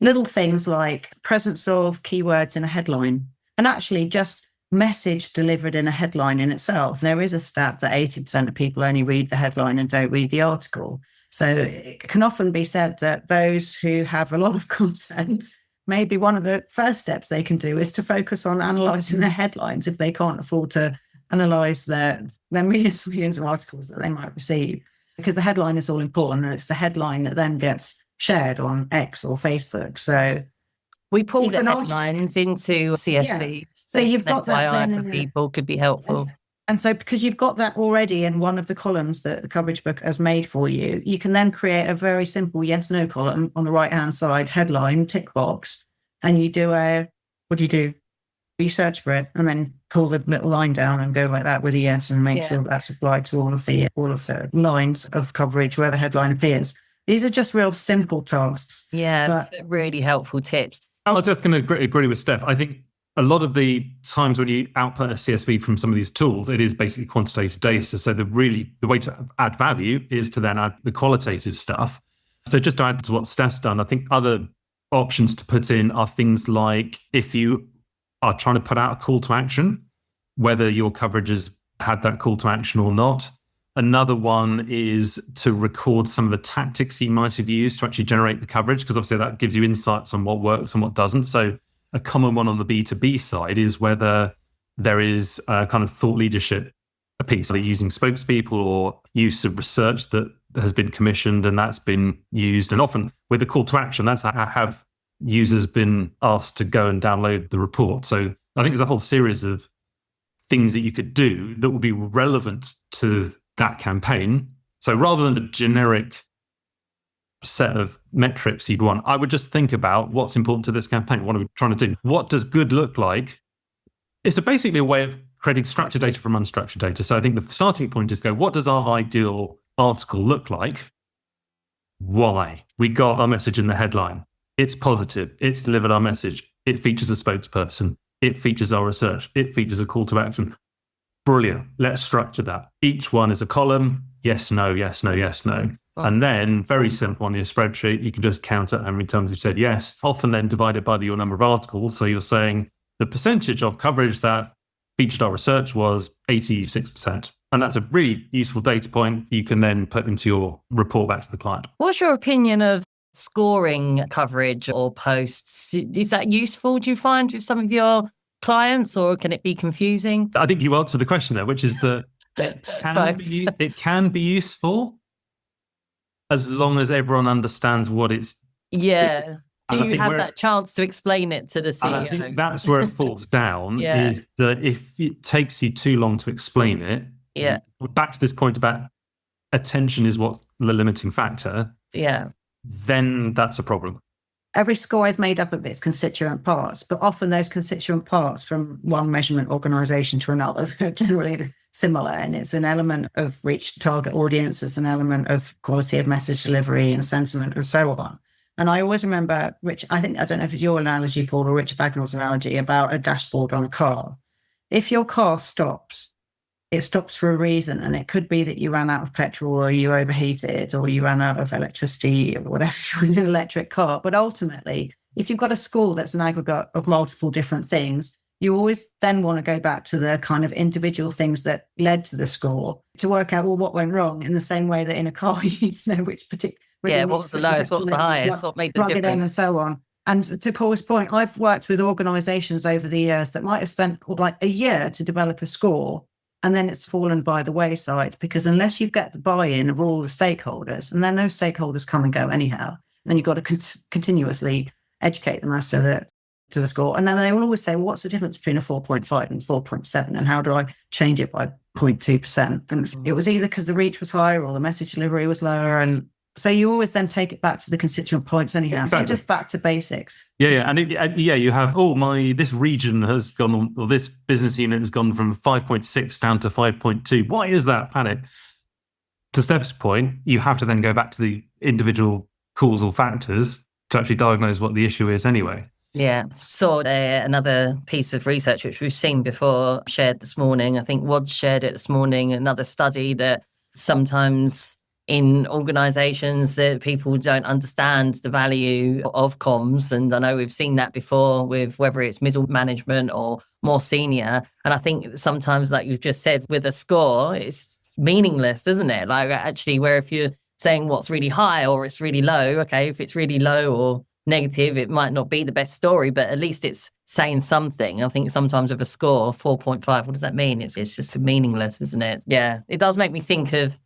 Little things like presence of keywords in a headline, and actually just message delivered in a headline in itself. There is a stat that 80% of people only read the headline and don't read the article. So it can often be said that those who have a lot of content, maybe one of the first steps they can do is to focus on analysing their headlines if they can't afford to analyse their millions and millions of articles that they might receive. Because the headline is all important, and it's the headline that then gets shared on X or Facebook. So we pull the headlines into CSV. Yeah. So you've got that then for people could be helpful. And so because you've got that already in one of the columns that the coverage book has made for you, you can then create a very simple yes/no column on the right-hand side, headline, tick box, and you do you search for it and then pull the little line down and go like that with a yes and make sure that's applied to all of the lines of coverage where the headline appears. These are just real simple tasks. Yeah, but really helpful tips. I'm just going to agree with Steph. I think a lot of the times when you output a CSV from some of these tools, it is basically quantitative data. So the way to add value is to then add the qualitative stuff. So just to add to what Steph's done, I think other options to put in are things like if you are trying to put out a call to action, whether your coverage has had that call to action or not. Another one is to record some of the tactics you might have used to actually generate the coverage, because obviously that gives you insights on what works and what doesn't. So a common one on the B2B side is whether there is a kind of thought leadership piece, either using spokespeople or use of research that has been commissioned and that's been used. And often with a call to action, that's how have users been asked to go and download the report. So I think there's a whole series of things that you could do that would be relevant to that campaign. So rather than a generic set of metrics you'd want, I would just think about what's important to this campaign. What are we trying to do? What does good look like? It's basically a way of creating structured data from unstructured data. So I think the starting point is what does our ideal article look like? Why? We got our message in the headline. It's positive. It's delivered our message. It features a spokesperson. It features our research. It features a call to action. Brilliant. Let's structure that. Each one is a column. Yes, no, yes, no, yes, no. Oh. And then very simple on your spreadsheet, you can just count out how many times you've said yes, often then divided by your number of articles. So you're saying the percentage of coverage that featured our research was 86%. And that's a really useful data point you can then put into your report back to the client. What's your opinion of scoring coverage or posts? Is that useful, do you find, with some of your clients, or can it be confusing? I think you answered the question there, which is that it can be useful as long as everyone understands what it's... Yeah. Do you have that chance to explain it to the CEO? I think that's where it falls down, is that if it takes you too long to explain it, back to this point about attention is what's the limiting factor, then that's a problem. Every score is made up of its constituent parts, but often those constituent parts from one measurement organisation to another are generally similar. And it's an element of reach target audience, it's an element of quality of message delivery and sentiment and so on. And I always remember, I don't know if it's your analogy, Paul, or Richard Bagnall's analogy about a dashboard on a car. If your car stops, it stops for a reason. And it could be that you ran out of petrol, or you overheated, or you ran out of electricity, or whatever, in an electric car. But ultimately, if you've got a score that's an aggregate of multiple different things, you always then want to go back to the kind of individual things that led to the score to work out, well, what went wrong, in the same way that in a car, you need to know which particular... what was the lowest, what was the highest, what made the difference? And so on. And to Paul's point, I've worked with organisations over the years that might have spent like a year to develop a score, and then it's fallen by the wayside, because unless you've got the buy-in of all the stakeholders, and then those stakeholders come and go anyhow, then you've got to continuously educate them as to the score. And then they will always say, well, what's the difference between a 4.5 and 4.7? And how do I change it by 0.2%? And it was either because the reach was higher or the message delivery was lower. And so you always then take it back to the constituent points anyhow. Exactly. So just back to basics. Yeah. And you have, this region has gone on, or this business unit has gone from 5.6 down to 5.2. Why is that? Panic. To Steph's point, you have to then go back to the individual causal factors to actually diagnose what the issue is anyway. Yeah, saw another piece of research which we've seen before, shared this morning. I think Wad shared it this morning, another study that sometimes in organisations that people don't understand the value of comms. And I know we've seen that before with whether it's middle management or more senior. And I think sometimes, like you've just said, with a score, it's meaningless, isn't it? Like actually, where if you're saying what's really high or it's really low, okay, if it's really low or negative, it might not be the best story, but at least it's saying something. I think sometimes with a score, 4.5, what does that mean? It's just meaningless, isn't it? Yeah, it does make me think of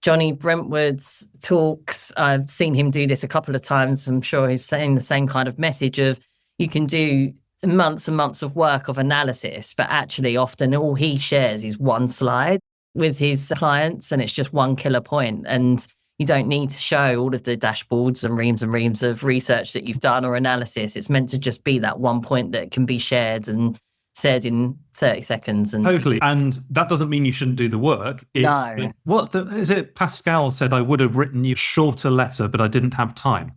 Johnny Brentwood's talks. I've seen him do this a couple of times. I'm sure he's saying the same kind of message of you can do months and months of work of analysis, but actually often all he shares is one slide with his clients and it's just one killer point. And you don't need to show all of the dashboards and reams of research that you've done or analysis. It's meant to just be that one point that can be shared and said in 30 seconds. And totally. And that doesn't mean you shouldn't do the work. No. Is it Pascal said, I would have written you a shorter letter, but I didn't have time.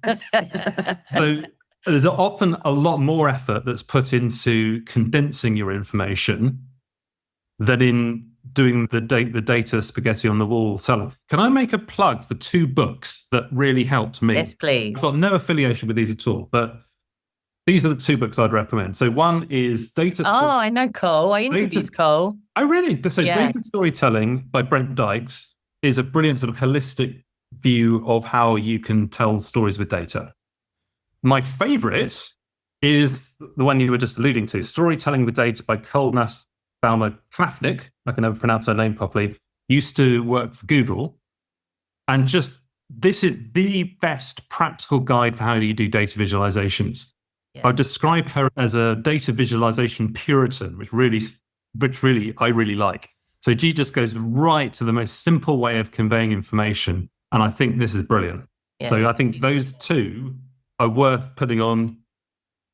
So there's often a lot more effort that's put into condensing your information than in doing the data spaghetti on the wall selling. Can I make a plug for 2 books that really helped me? Yes, please. I've got no affiliation with these at all, but these are the 2 books I'd recommend. So one is Data... I know Cole. I interviewed Cole. Oh, really? So Yeah. Data Storytelling by Brent Dykes is a brilliant sort of holistic view of how you can tell stories with data. My favourite is the one you were just alluding to, Storytelling with Data by Kolnas Baumer-Klafnik, I can never pronounce her name properly, used to work for Google. And just, this is the best practical guide for how you do data visualizations. Yeah. I describe her as a data visualization Puritan, which I really like. So she just goes right to the most simple way of conveying information. And I think this is brilliant. Yeah. So I think those 2 are worth putting on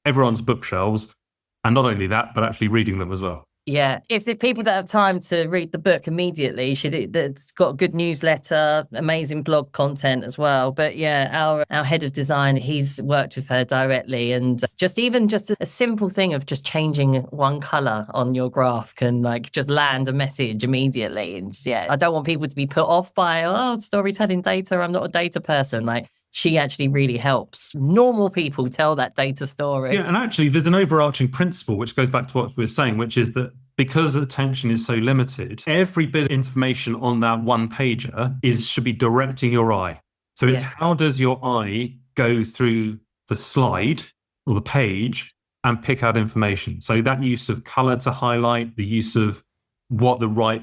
everyone's bookshelves. And not only that, but actually reading them as well. Yeah, if the people that have time to read the book immediately, it's got a good newsletter, amazing blog content as well. But yeah, our head of design, he's worked with her directly, and just a simple thing of just changing one color on your graph can like just land a message immediately. And yeah, I don't want people to be put off by storytelling data. I'm not a data person. Like, she actually really helps normal people tell that data story. Yeah, and actually there's an overarching principle which goes back to what we were saying, which is that because attention is so limited, every bit of information on that one pager should be directing your eye. So it's how does your eye go through the slide or the page and pick out information. So that use of color to highlight, the use of what the right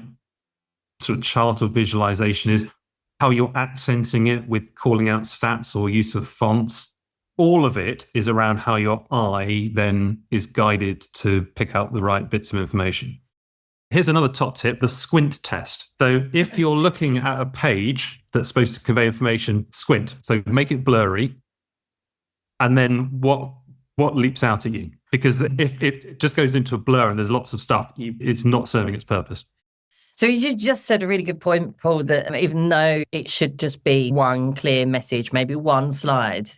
sort of chart or visualization is, how you're accenting it with calling out stats or use of fonts. All of it is around how your eye then is guided to pick out the right bits of information. Here's another top tip, the squint test. So if you're looking at a page that's supposed to convey information, squint. So make it blurry. And then what leaps out at you? Because if it just goes into a blur and there's lots of stuff, it's not serving its purpose. So you just said a really good point, Paul, that even though it should just be one clear message, maybe one slide,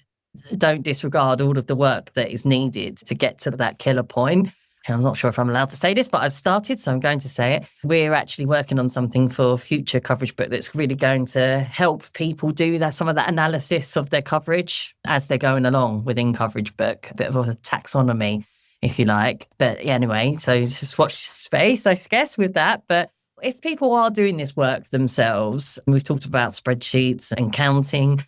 don't disregard all of the work that is needed to get to that killer point. I'm not sure if I'm allowed to say this, but I've started, so I'm going to say it. We're actually working on something for future coverage book that's really going to help people do some of that analysis of their coverage as they're going along within coverage book, a bit of a taxonomy, if you like. But anyway, so just watch space, I guess, with that. But if people are doing this work themselves, and we've talked about spreadsheets and counting,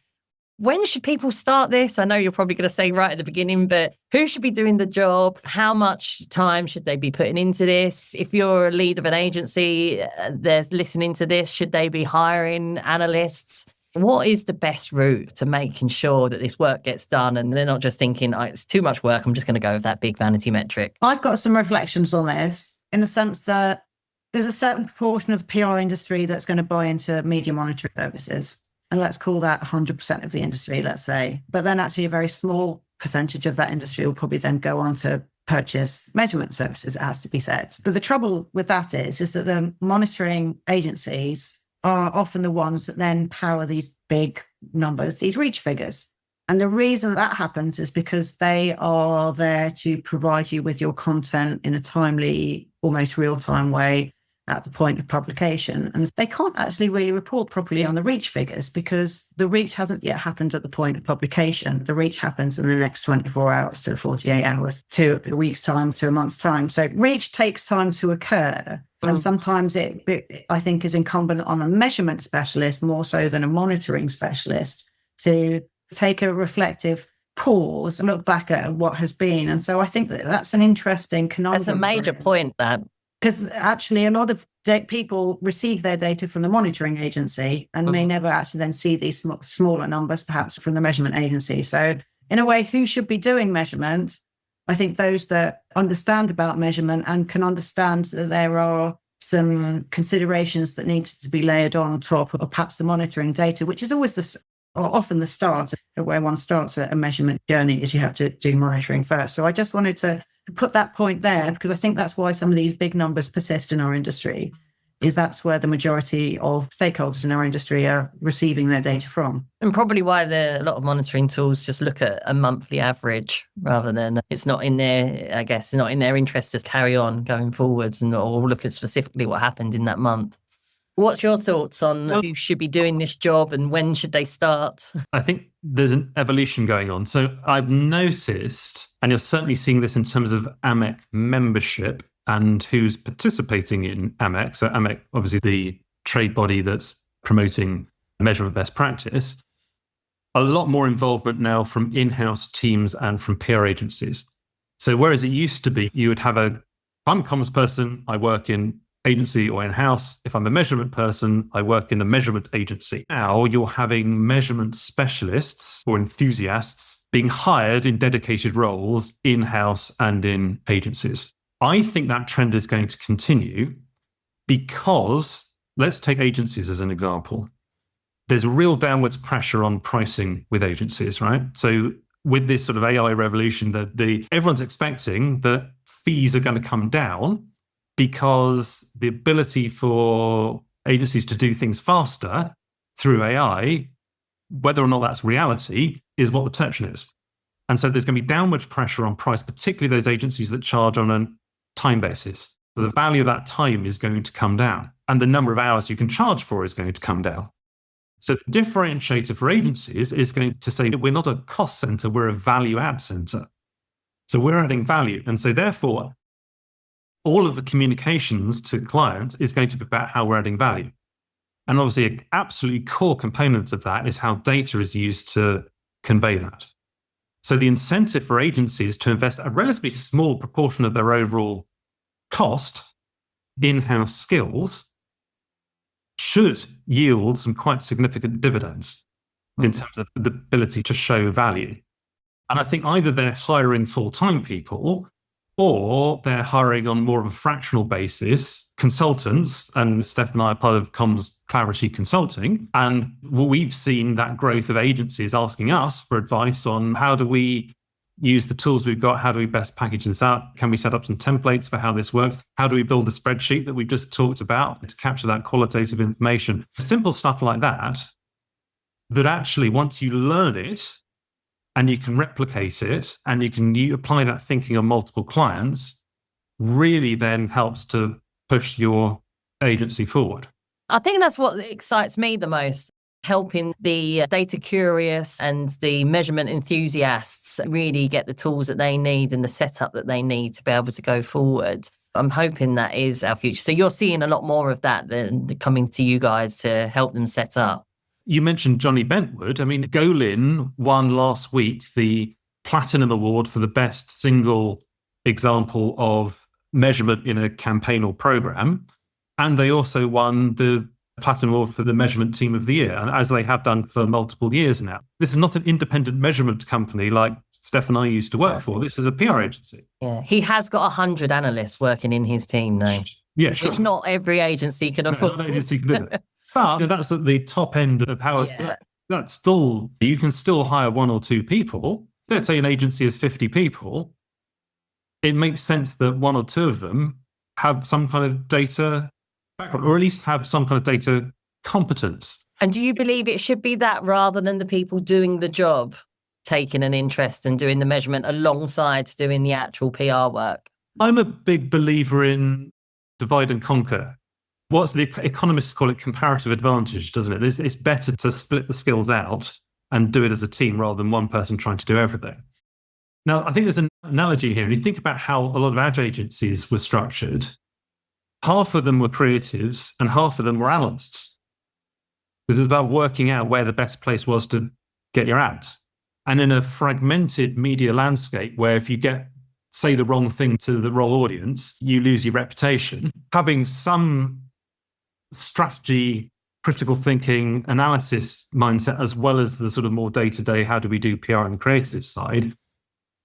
when should people start this? I know you're probably going to say right at the beginning, but who should be doing the job? How much time should they be putting into this? If you're a lead of an agency, they're listening to this, should they be hiring analysts? What is the best route to making sure that this work gets done and they're not just thinking, it's too much work, I'm just going to go with that big vanity metric? I've got some reflections on this in the sense that there's a certain proportion of the PR industry that's going to buy into media monitoring services. And let's call that 100% of the industry, let's say. But then actually a very small percentage of that industry will probably then go on to purchase measurement services, it has to be said. But the trouble with that is that the monitoring agencies are often the ones that then power these big numbers, these reach figures. And the reason that happens is because they are there to provide you with your content in a timely, almost real-time way at the point of publication. And they can't actually really report properly on the reach figures because the reach hasn't yet happened at the point of publication. The reach happens in the next 24 hours to 48 hours to a week's time to a month's time. So reach takes time to occur. And sometimes it, I think, is incumbent on a measurement specialist more so than a monitoring specialist to take a reflective pause and look back at what has been. And so I think that that's an interesting conundrum. That's a major point, that. Because actually a lot of people receive their data from the monitoring agency and may never actually then see these smaller numbers perhaps from the measurement agency. So in a way, who should be doing measurement? I think those that understand about measurement and can understand that there are some considerations that need to be layered on top of perhaps the monitoring data, which is always often the start of where one starts a measurement journey, is you have to do monitoring first. So I just wanted to put that point there because I think that's why some of these big numbers persist in our industry, is that's where the majority of stakeholders in our industry are receiving their data from. And probably why a lot of monitoring tools just look at a monthly average rather than it's not in their, I guess, not in their interest to carry on going forwards or look at specifically what happened in that month. What's your thoughts on who should be doing this job and when should they start? I think there's an evolution going on. So I've noticed, and you're certainly seeing this in terms of AMEC membership and who's participating in AMEC. So AMEC, obviously the trade body that's promoting measurement best practice, a lot more involvement now from in-house teams and from PR agencies. So whereas it used to be, you would have if I'm a comms person, I work in agency or in-house. If I'm a measurement person, I work in a measurement agency. Now you're having measurement specialists or enthusiasts being hired in dedicated roles in-house and in agencies. I think that trend is going to continue because, let's take agencies as an example. There's real downwards pressure on pricing with agencies, right? So with this sort of AI revolution, everyone's expecting that fees are going to come down because the ability for agencies to do things faster through AI, whether or not that's reality, is what the perception is. And so there's going to be downward pressure on price, particularly those agencies that charge on a time basis. So the value of that time is going to come down and the number of hours you can charge for is going to come down. So the differentiator for agencies is going to say we're not a cost center, we're a value add center. So we're adding value. And so therefore, all of the communications to clients is going to be about how we're adding value. And obviously, an absolutely core component of that is how data is used to convey that. So the incentive for agencies to invest a relatively small proportion of their overall cost in-house skills should yield some quite significant dividends in terms of the ability to show value. And I think either they're hiring full-time people or they're hiring on more of a fractional basis consultants, and Steph and I are part of Comms Clarity Consulting. And we've seen that growth of agencies asking us for advice on how do we use the tools we've got, how do we best package this out? Can we set up some templates for how this works? How do we build a spreadsheet that we've just talked about to capture that qualitative information? Simple stuff like that actually once you learn it, and you can replicate it and you apply that thinking on multiple clients, really then helps to push your agency forward. I think that's what excites me the most, helping the data curious and the measurement enthusiasts really get the tools that they need and the setup that they need to be able to go forward. I'm hoping that is our future. So you're seeing a lot more of that than coming to you guys to help them set up. You mentioned Johnny Bentwood. I mean, Golin won last week the Platinum Award for the best single example of measurement in a campaign or program. And they also won the Platinum Award for the Measurement Team of the Year, and as they have done for multiple years now. This is not an independent measurement company like Steph and I used to work for. This is a PR agency. Yeah, he has got 100 analysts working in his team, though. Yeah, sure. Which not every agency can afford. Not every agency can do it. But that's at the top end of how that's still, you can still hire one or two people. Let's say an agency has 50 people. It makes sense that one or two of them have some kind of data background, or at least have some kind of data competence. And do you believe it should be that rather than the people doing the job taking an interest and doing the measurement alongside doing the actual PR work? I'm a big believer in divide and conquer. What's the economists call it comparative advantage, doesn't it? It's better to split the skills out and do it as a team rather than one person trying to do everything. Now, I think there's an analogy here. When you think about how a lot of ad agencies were structured, half of them were creatives and half of them were analysts. Because it was about working out where the best place was to get your ads. And in a fragmented media landscape where if you say the wrong thing to the wrong audience, you lose your reputation, having some strategy, critical thinking, analysis mindset, as well as the sort of more day-to-day, how do we do PR on the creative side,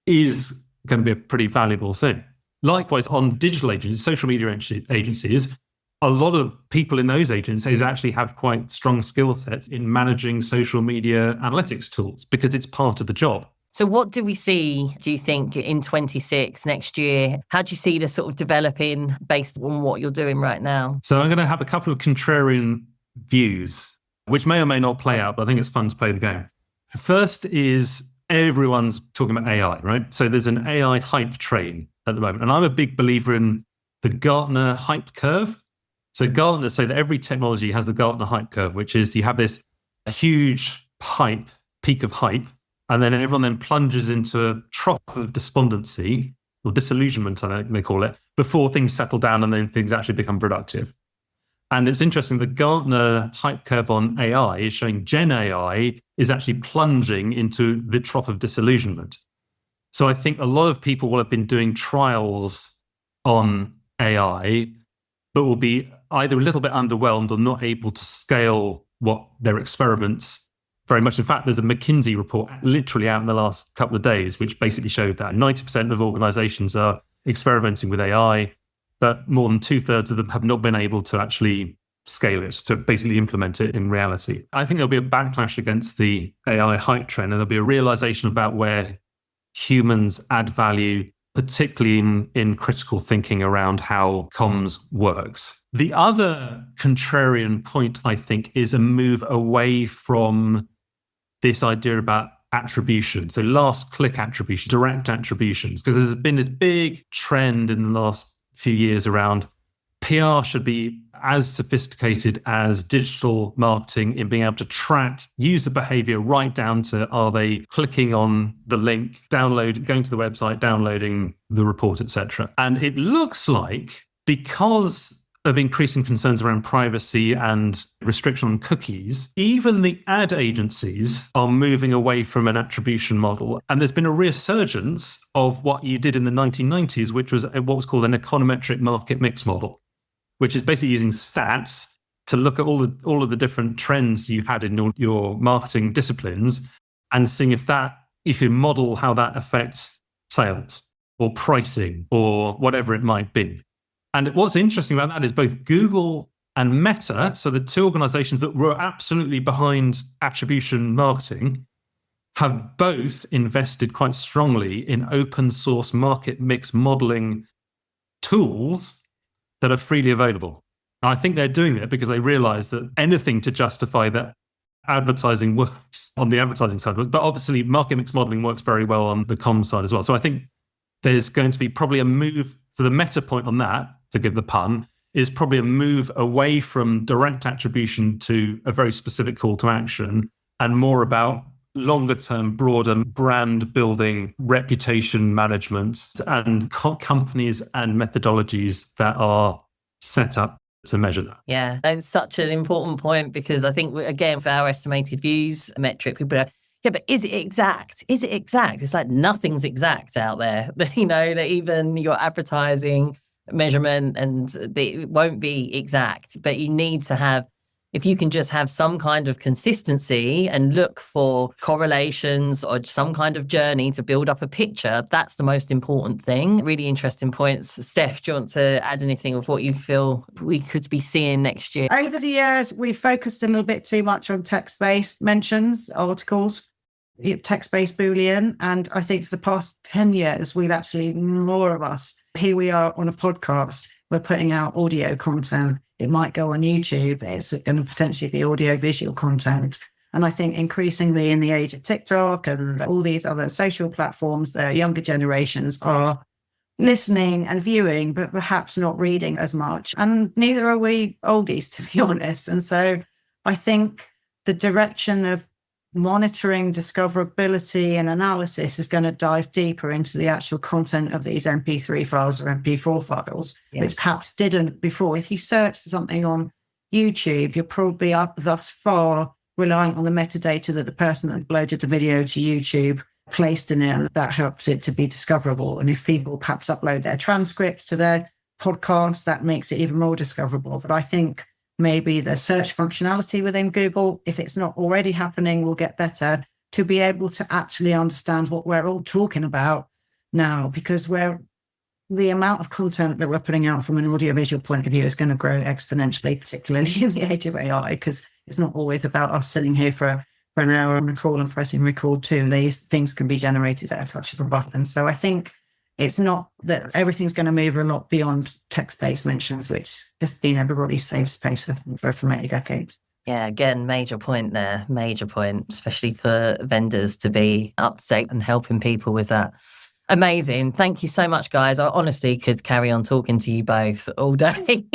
is going to be a pretty valuable thing. Likewise, on digital agencies, social media agencies, a lot of people in those agencies actually have quite strong skill sets in managing social media analytics tools because it's part of the job. So what do we see, do you think, in 26 next year? How do you see this sort of developing based on what you're doing right now? So I'm going to have a couple of contrarian views, which may or may not play out, but I think it's fun to play the game. First is everyone's talking about AI, right? So there's an AI hype train at the moment. And I'm a big believer in the Gartner hype curve. So Gartner say that every technology has the Gartner hype curve, which is you have this huge hype, peak of hype, and then everyone then plunges into a trough of despondency or disillusionment, I think they call it, before things settle down and then things actually become productive. And it's interesting, the Gartner hype curve on AI is showing Gen AI is actually plunging into the trough of disillusionment. So I think a lot of people will have been doing trials on AI, but will be either a little bit underwhelmed or not able to scale what their experiments very much. In fact, there's a McKinsey report literally out in the last couple of days, which basically showed that 90% of organizations are experimenting with AI, but more than 2/3 of them have not been able to actually scale it, to basically implement it in reality. I think there'll be a backlash against the AI hype trend, and there'll be a realization about where humans add value, particularly in critical thinking around how comms works. The other contrarian point, I think, is a move away from this idea about attribution. So last click attribution, direct attributions, because there's been this big trend in the last few years around PR should be as sophisticated as digital marketing in being able to track user behavior right down to, are they clicking on the link, going to the website, downloading the report, etc. And it looks like, because of increasing concerns around privacy and restriction on cookies, even the ad agencies are moving away from an attribution model. And there's been a resurgence of what you did in the 1990s, which was what was called an econometric market mix model, which is basically using stats to look at all of the different trends you had in your marketing disciplines and seeing if you model how that affects sales or pricing or whatever it might be. And what's interesting about that is both Google and Meta, so the two organizations that were absolutely behind attribution marketing, have both invested quite strongly in open source market mix modeling tools that are freely available. I think they're doing it because they realize that anything to justify that advertising works on the advertising side, but obviously market mix modeling works very well on the comms side as well. So I think there's going to be probably a move. So the meta point on that, to give the pun, is probably a move away from direct attribution to a very specific call to action and more about longer term, broader brand building, reputation management, and companies and methodologies that are set up to measure that. Yeah, that's such an important point, because I think, again, for our estimated views metric, people are, yeah, but is it exact? Is it exact? It's like nothing's exact out there. You know, that even your advertising measurement and it won't be exact, but you need to have, if you can just have some kind of consistency and look for correlations or some kind of journey to build up a picture, that's the most important thing. Really interesting points. Steph, do you want to add anything of what you feel we could be seeing next year? Over the years, we focused a little bit too much on text-based mentions, articles, text-based Boolean. And I think for the past 10 years, we've actually, more of us, here we are on a podcast, we're putting out audio content. It might go on YouTube. It's going to potentially be audio visual content. And I think increasingly in the age of TikTok and all these other social platforms, the younger generations are listening and viewing, but perhaps not reading as much. And neither are we oldies, to be honest. And so I think the direction of monitoring discoverability and analysis is going to dive deeper into the actual content of these MP3 files or MP4 files, which perhaps didn't before. If you search for something on YouTube, you're probably up thus far relying on the metadata that the person that uploaded the video to YouTube placed in it, and that helps it to be discoverable. And if people perhaps upload their transcripts to their podcast, that makes it even more discoverable. But I think maybe the search functionality within Google, if it's not already happening, will get better to be able to actually understand what we're all talking about now, because the amount of content that we're putting out from an audiovisual point of view is going to grow exponentially, particularly in the age of AI, because it's not always about us sitting here for an hour on a call and pressing record too. These things can be generated at a touch of a button. So I think it's not that everything's going to move a lot beyond text-based mentions, which has been everybody's safe space for many decades. Yeah, again, major point there, major point, especially for vendors to be up to date and helping people with that. Amazing. Thank you so much, guys. I honestly could carry on talking to you both all day.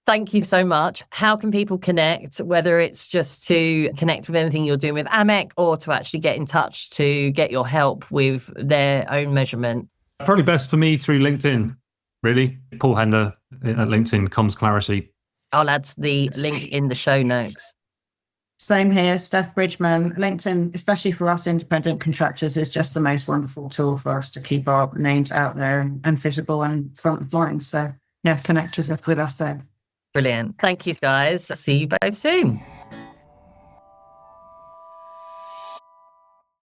Thank you so much. How can people connect, whether it's just to connect with anything you're doing with AMEC or to actually get in touch to get your help with their own measurement? Probably best for me through LinkedIn, really. Paul Hender at LinkedIn, Comms Clarity. I'll add the link in the show notes. Same here, Steph Bridgman. LinkedIn, especially for us independent contractors, is just the most wonderful tool for us to keep our names out there and visible and front of mind. So yeah, connect with us there. Brilliant. Thank you, guys. See you both soon.